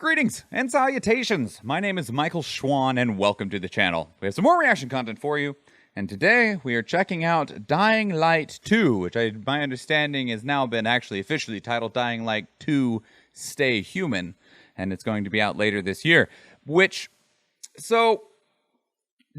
Greetings and salutations. My name is Michael Schwahn and welcome to the channel. We have some more reaction content for you. And today we are checking out Dying Light 2, which my understanding has now been actually officially titled Dying Light 2 Stay Human. And it's going to be out later this year.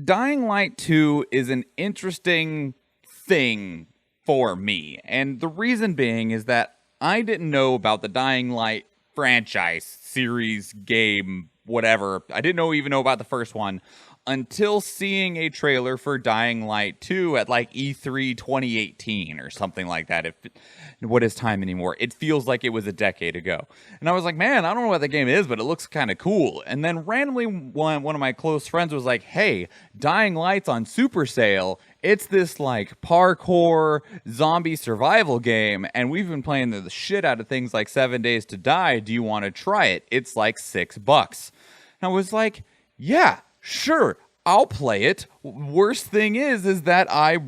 Dying Light 2 is an interesting thing for me. And the reason being is that I didn't know about the Dying Light franchise, series, game, whatever. I didn't even know about the first one until seeing a trailer for Dying Light 2 at like E3 2018 or something like that. What is time anymore? It feels like it was a decade ago. And I was like, man, I don't know what the game is, but it looks kind of cool. And then randomly one of my close friends was like, hey, Dying Light's on super sale. It's this like parkour zombie survival game, and we've been playing the shit out of things like 7 Days to Die. Do you want to try it? It's like $6. And I was like, yeah, sure, I'll play it. Worst thing is that I,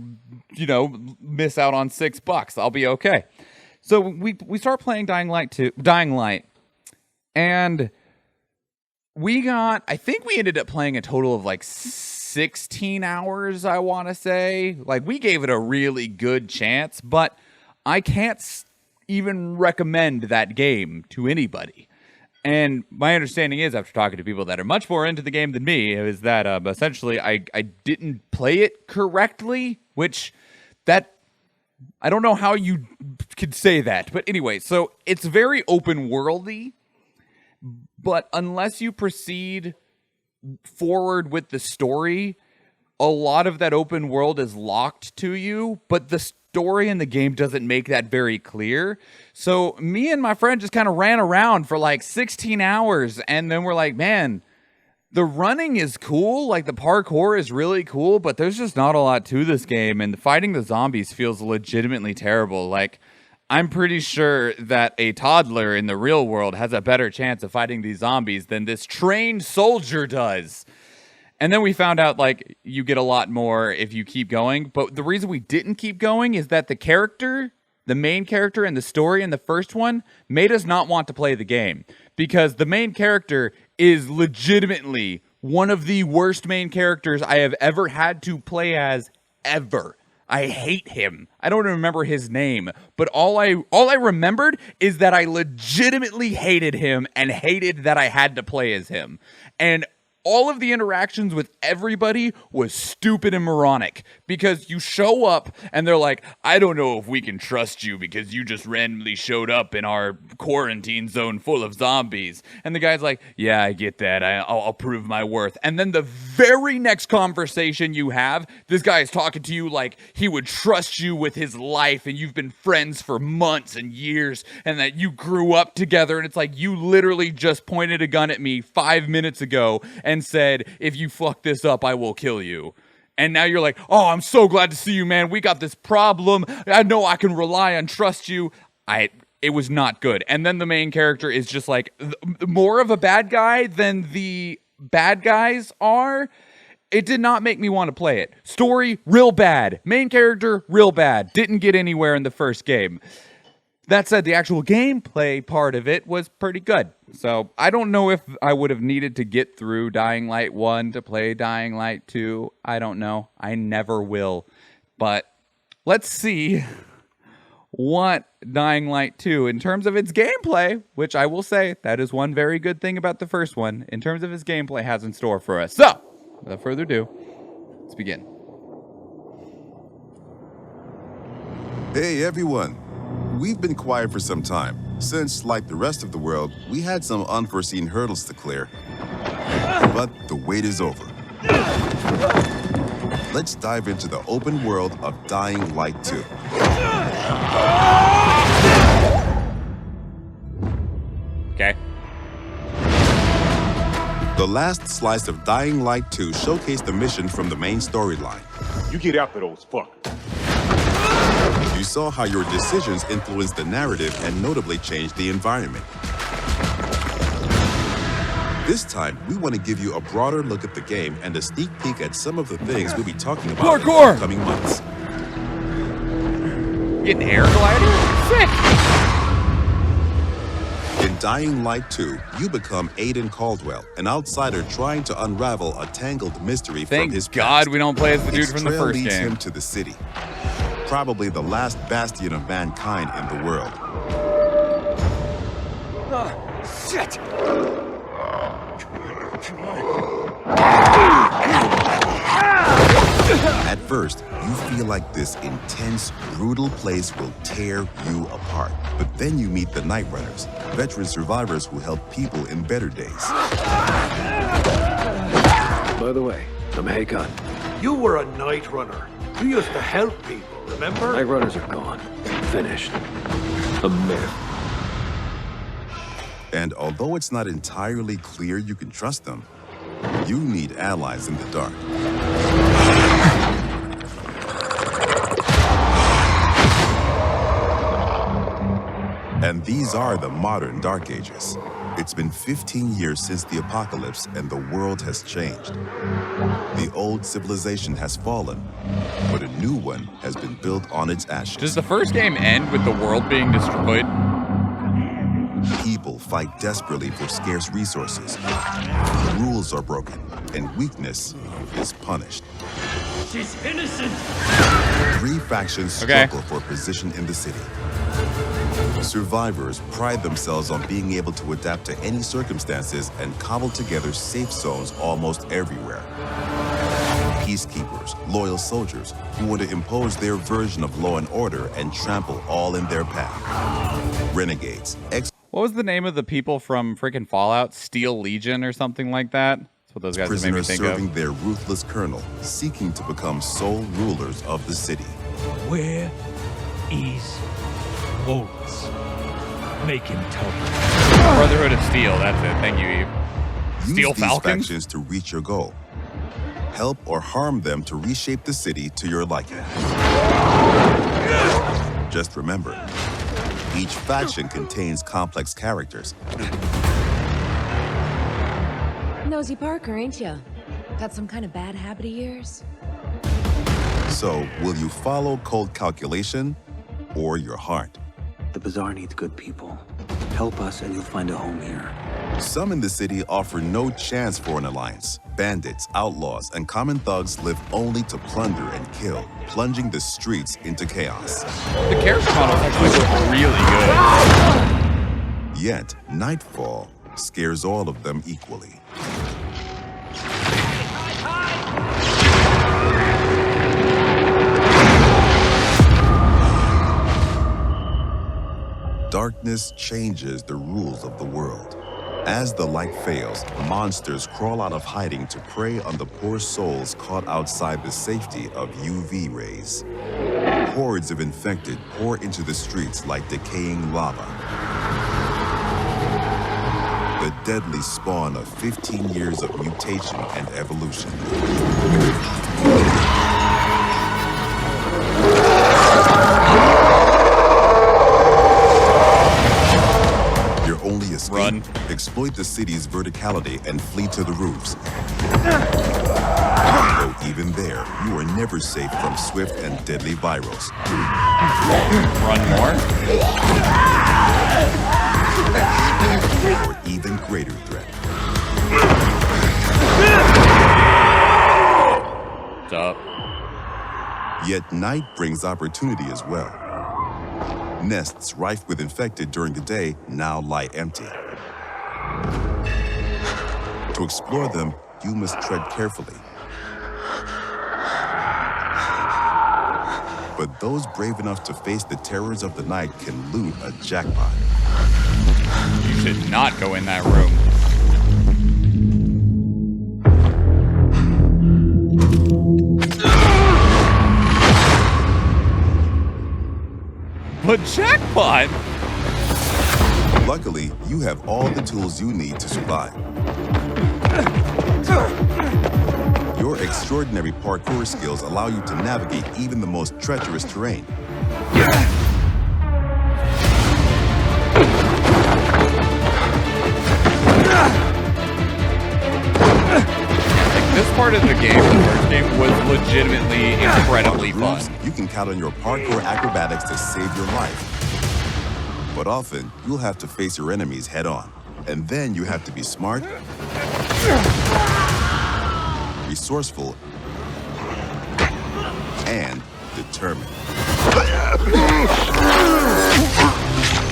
miss out on $6. I'll be okay. So we start playing Dying Light, and I think we ended up playing a total of like 16 hours, I want to say. Like, we gave it a really good chance, but I can't even recommend that game to anybody. And my understanding is, after talking to people that are much more into the game than me, is that essentially I didn't play it correctly, which I don't know how you could say that. But anyway, so it's very open worldy, but unless you proceed forward with the story, a lot of that open world is locked to you, but the story in the game doesn't make that very clear. So me and my friend just kind of ran around for like 16 hours, and then we're like, man, the running is cool, like the parkour is really cool, but there's just not a lot to this game, and fighting the zombies feels legitimately terrible. Like, I'm pretty sure that a toddler in the real world has a better chance of fighting these zombies than this trained soldier does. And then we found out, like, you get a lot more if you keep going. But the reason we didn't keep going is that the main character in the story in the first one, made us not want to play the game. Because the main character is legitimately one of the worst main characters I have ever had to play as, ever. I hate him. I don't remember his name, but all I remembered is that I legitimately hated him and hated that I had to play as him. And all of the interactions with everybody was stupid and moronic, because you show up and they're like, I don't know if we can trust you because you just randomly showed up in our quarantine zone full of zombies. And the guy's like, yeah, I get that. I'll prove my worth. And then the very next conversation you have, this guy is talking to you like he would trust you with his life, and you've been friends for months and years, and that you grew up together. And it's like, you literally just pointed a gun at me 5 minutes ago and said, if you fuck this up, I will kill you. And now you're like, oh, I'm so glad to see you, man. We got this problem. I know I can rely on trust you. It was not good. And then the main character is just like more of a bad guy than the bad guys are. It did not make me want to play it. Story, real bad. Main character, real bad. Didn't get anywhere in the first game. That said, the actual gameplay part of it was pretty good. So I don't know if I would have needed to get through Dying Light 1 to play Dying Light 2. I don't know. I never will. But let's see what Dying Light 2, in terms of its gameplay, which I will say, that is one very good thing about the first one, in terms of its gameplay, has in store for us. So, without further ado, let's begin. Hey everyone. We've been quiet for some time, since, like the rest of the world, we had some unforeseen hurdles to clear. But the wait is over. Let's dive into the open world of Dying Light 2. Okay. The last slice of Dying Light 2 showcased the mission from the main storyline. You get after those fuckers. You saw how your decisions influenced the narrative and notably changed the environment. This time, we want to give you a broader look at the game and a sneak peek at some of the things we'll be talking about in the upcoming months. Getting air gliding? Sick! In Dying Light 2, you become Aiden Caldwell, an outsider trying to unravel a tangled mystery from his Thank God past. we don't play as the dude Its from the trail first leads game. him to the city, probably the last bastion of mankind in the world. Shit! At first, you feel like this intense, brutal place will tear you apart. But then you meet the Night Runners, veteran survivors who help people in better days. By the way, I'm Hakon. You were a night runner. You used to help people, remember? Night Runners are gone. Finished. A myth. And although it's not entirely clear you can trust them, you need allies in the dark. And these are the modern Dark Ages. It's been 15 years since the apocalypse and the world has changed. The old civilization has fallen, but a new one has been built on its ashes. Does the first game end with the world being destroyed? People fight desperately for scarce resources. Rules are broken, and weakness is punished. She's innocent! 3 factions Okay. struggle for position in the city. Survivors pride themselves on being able to adapt to any circumstances and cobble together safe zones almost everywhere. Peacekeepers, loyal soldiers who want to impose their version of law and order and trample all in their path. Renegades, What was the name of the people from freaking Fallout? Steel Legion or something like that? That's what those guys made me prisoners think serving of. their ruthless colonel, seeking to become sole rulers of the city. Where is Wallace? Make him tell me. Brotherhood of Steel, that's it. Thank you, Eve. Use Steel these Falcons? factions to reach your goal. Help or harm them to reshape the city to your liking. Just remember, each faction contains complex characters. Nosy Parker, ain't ya? Got some kind of bad habit of yours? So, will you follow cold calculation or your heart? The Bazaar needs good people. Help us and you'll find a home here. Some in the city offer no chance for an alliance. Bandits, outlaws, and common thugs live only to plunder and kill, plunging the streets into chaos. The character models actually look really good. Yet, nightfall scares all of them equally. Darkness changes the rules of the world. As the light fails, monsters crawl out of hiding to prey on the poor souls caught outside the safety of UV rays. Hordes of infected pour into the streets like decaying lava. The deadly spawn of 15 years of mutation and evolution. Your only escape? Run. Exploit the city's verticality and flee to the roofs. Though even there, you are never safe from swift and deadly virals. Run more? Or even greater threat. What's up? Yet night brings opportunity as well. Nests rife with infected during the day now lie empty. To explore them, you must tread carefully. But those brave enough to face the terrors of the night can loot a jackpot. You should not go in that room. But jackpot! Luckily, you have all the tools you need to survive. Your extraordinary parkour skills allow you to navigate even the most treacherous terrain. This part of the game, the first game, was legitimately incredibly On the fun. roofs, you can count on your parkour acrobatics to save your life. But often, you'll have to face your enemies head on. And then you have to be smart, resourceful, and determined.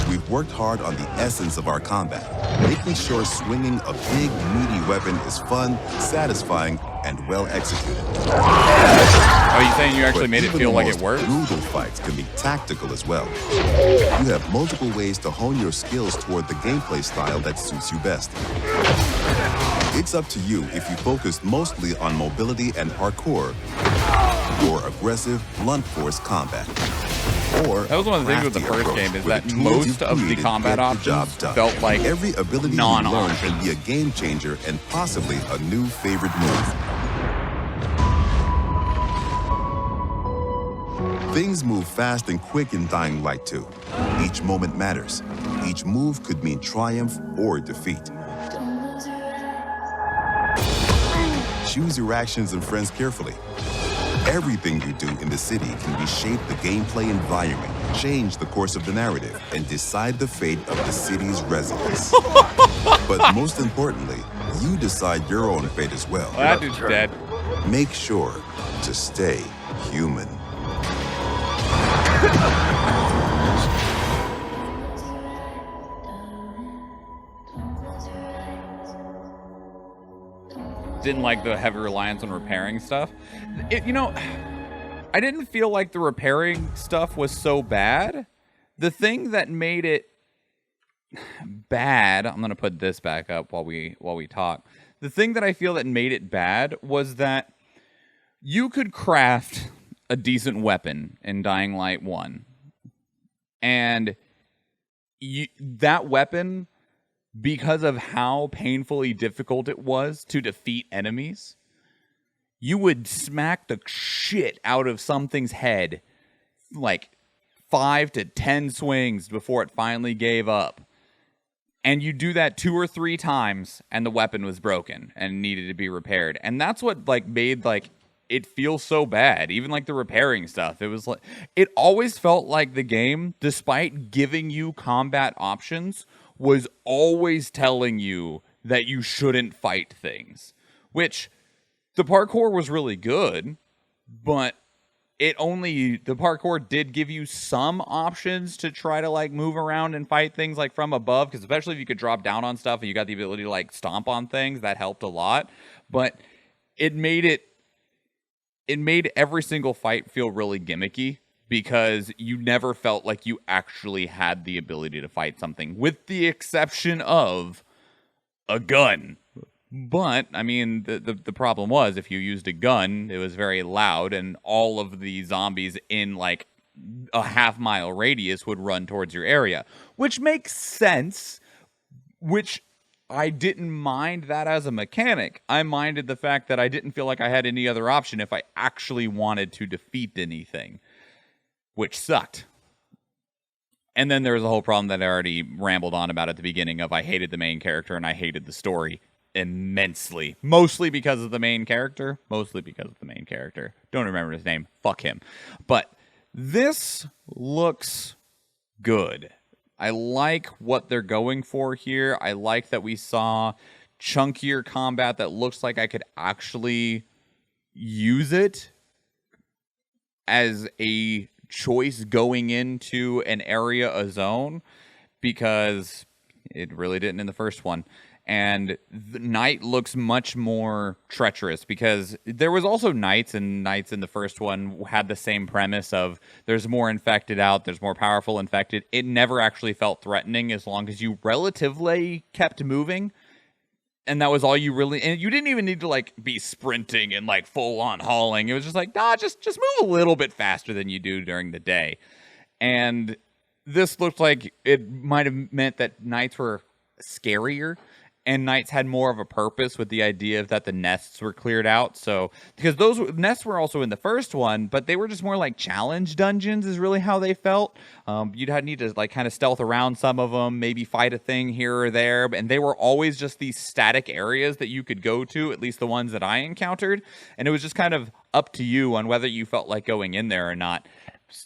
We've worked hard on the essence of our combat, making sure swinging a big, meaty weapon is fun, satisfying, and well executed. Are you saying you actually made it feel like it worked? Brutal fights can be tactical as well. You have multiple ways to hone your skills toward the gameplay style that suits you best. It's up to you if you focus mostly on mobility and parkour, or aggressive, blunt force combat. Or that was one of the things with the first game, is that most of the combat options felt like every ability you learn can be a game changer and possibly a new favorite move. Things move fast and quick in Dying Light 2. Each moment matters. Each move could mean triumph or defeat. Choose your actions and friends carefully. Everything you do in the city can reshape the gameplay environment, change the course of the narrative, and decide the fate of the city's residents. But most importantly, you decide your own fate as well. That dude's dead. Make sure to stay human. Didn't like the heavy reliance on repairing stuff. You know, I didn't feel like the repairing stuff was so bad. The thing that made it bad, I'm gonna put this back up while we talk. The thing that I feel that made it bad was that you could craft a decent weapon in Dying Light 1, and that weapon, because of how painfully difficult it was to defeat enemies, you would smack the shit out of something's head like 5 to 10 swings before it finally gave up. And you do that 2 or 3 times and the weapon was broken and needed to be repaired. And that's what like made like it feel so bad. Even like the repairing stuff. It was like, it always felt like the game, despite giving you combat options, was always telling you that you shouldn't fight things. Which, the parkour was really good, but the parkour did give you some options to try to like move around and fight things like from above, because especially if you could drop down on stuff and you got the ability to like stomp on things, that helped a lot. But it made every single fight feel really gimmicky, because you never felt like you actually had the ability to fight something, with the exception of a gun. But, I mean, the problem was, if you used a gun, it was very loud, and all of the zombies in, like, a half-mile radius would run towards your area. Which makes sense, which I didn't mind that as a mechanic. I minded the fact that I didn't feel like I had any other option if I actually wanted to defeat anything, which sucked. And then there was a whole problem that I already rambled on about at the beginning of I hated the main character and I hated the story immensely. Mostly because of the main character. Don't remember his name. Fuck him. But this looks good. I like what they're going for here. I like that we saw chunkier combat that looks like I could actually use it as a choice going into an area, a zone, because it really didn't in the first one. And the night looks much more treacherous, because there was also nights, and nights in the first one had the same premise of there's more infected out, there's more powerful infected. It never actually felt threatening as long as you relatively kept moving. And that was all you really, and you didn't even need to like be sprinting and like full on hauling. It was just like, nah, just move a little bit faster than you do during the day. And this looked like it might have meant that nights were scarier, and nights had more of a purpose, with the idea of that the nests were cleared out. So, because those nests were also in the first one, but they were just more like challenge dungeons is really how they felt. You'd need to like kind of stealth around some of them, maybe fight a thing here or there. And they were always just these static areas that you could go to, at least the ones that I encountered. And it was just kind of up to you on whether you felt like going in there or not.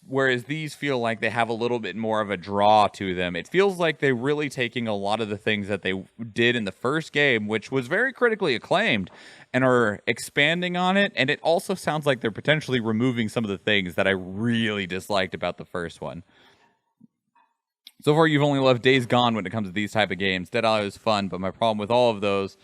Whereas these feel like they have a little bit more of a draw to them. It feels like they're really taking a lot of the things that they did in the first game, which was very critically acclaimed, and are expanding on it. And it also sounds like they're potentially removing some of the things that I really disliked about the first one. So far, you've only loved Days Gone when it comes to these type of games. Dead Island is fun, but my problem with all of those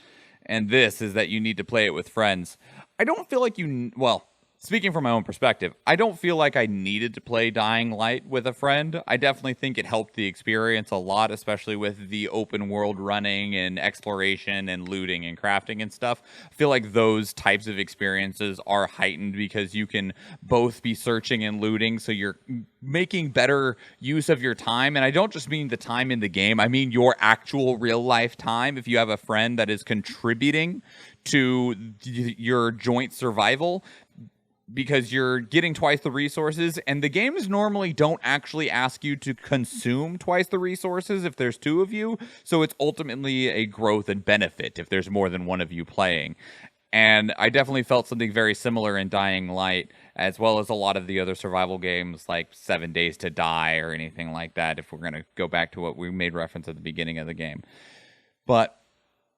and this is that you need to play it with friends. I don't feel like well, speaking from my own perspective, I don't feel like I needed to play Dying Light with a friend. I definitely think it helped the experience a lot, especially with the open world running and exploration and looting and crafting and stuff. I feel like those types of experiences are heightened because you can both be searching and looting, so you're making better use of your time. And I don't just mean the time in the game, I mean your actual real life time. If you have a friend that is contributing to your joint survival, because you're getting twice the resources, and the games normally don't actually ask you to consume twice the resources if there's two of you, so it's ultimately a growth and benefit if there's more than one of you playing. And I definitely felt something very similar in Dying Light, as well as a lot of the other survival games like 7 Days to Die or anything like that, if we're going to go back to what we made reference at the beginning of the game. But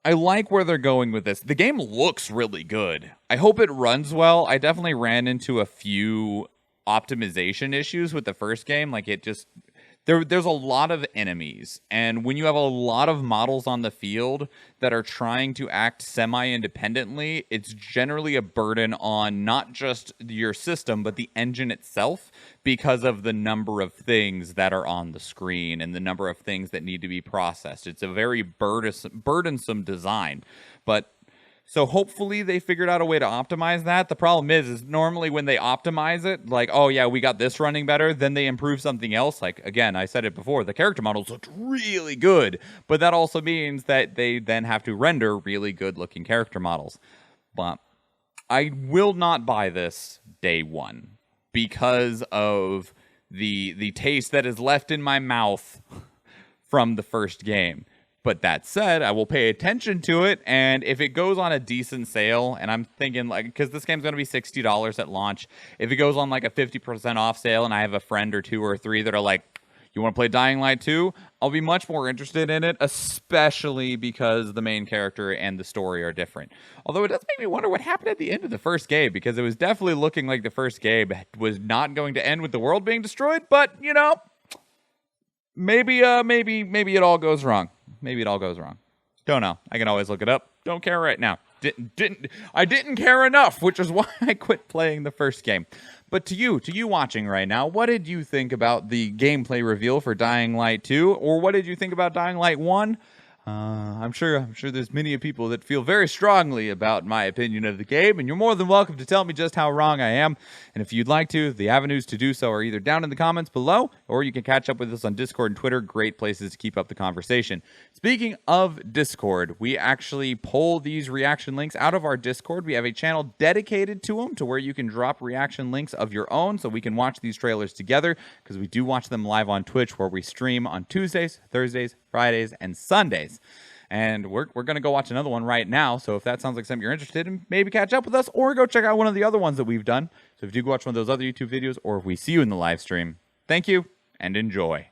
I like where they're going with this. The game looks really good. I hope it runs well. I definitely ran into a few optimization issues with the first game. Like, it just... There's a lot of enemies, and when you have a lot of models on the field that are trying to act semi-independently, it's generally a burden on not just your system, but the engine itself, because of the number of things that are on the screen and the number of things that need to be processed. It's a very burdensome design, but... So hopefully they figured out a way to optimize that. The problem is normally when they optimize it, like, oh yeah, we got this running better, then they improve something else. Like, again, I said it before, the character models looked really good, but that also means that they then have to render really good looking character models. But I will not buy this day one because of the taste that is left in my mouth from the first game. But that said, I will pay attention to it, and if it goes on a decent sale, and I'm thinking, like, because this game's going to be $60 at launch, if it goes on, like, a 50% off sale, and I have a friend or two or three that are like, you want to play Dying Light 2? I'll be much more interested in it, especially because the main character and the story are different. Although it does make me wonder what happened at the end of the first game, because it was definitely looking like the first game was not going to end with the world being destroyed, but, you know, maybe it all goes wrong. Maybe it all goes wrong. Don't know. I can always look it up. Don't care right now. I didn't care enough, which is why I quit playing the first game. But to you watching right now, what did you think about the gameplay reveal for Dying Light 2? Or what did you think about Dying Light 1? I'm sure there's many people that feel very strongly about my opinion of the game, and you're more than welcome to tell me just how wrong I am. And if you'd like to, the avenues to do so are either down in the comments below, or you can catch up with us on Discord and Twitter. Great places to keep up the conversation. Speaking of Discord, we actually pull these reaction links out of our Discord. We have a channel dedicated to them, to where you can drop reaction links of your own, so we can watch these trailers together, because we do watch them live on Twitch, where we stream on Tuesdays, Thursdays, Fridays, and Sundays. And we're going to go watch another one right now. So if that sounds like something you're interested in, maybe catch up with us, or go check out one of the other ones that we've done. So if you do go watch one of those other YouTube videos, or if we see you in the live stream, thank you and enjoy.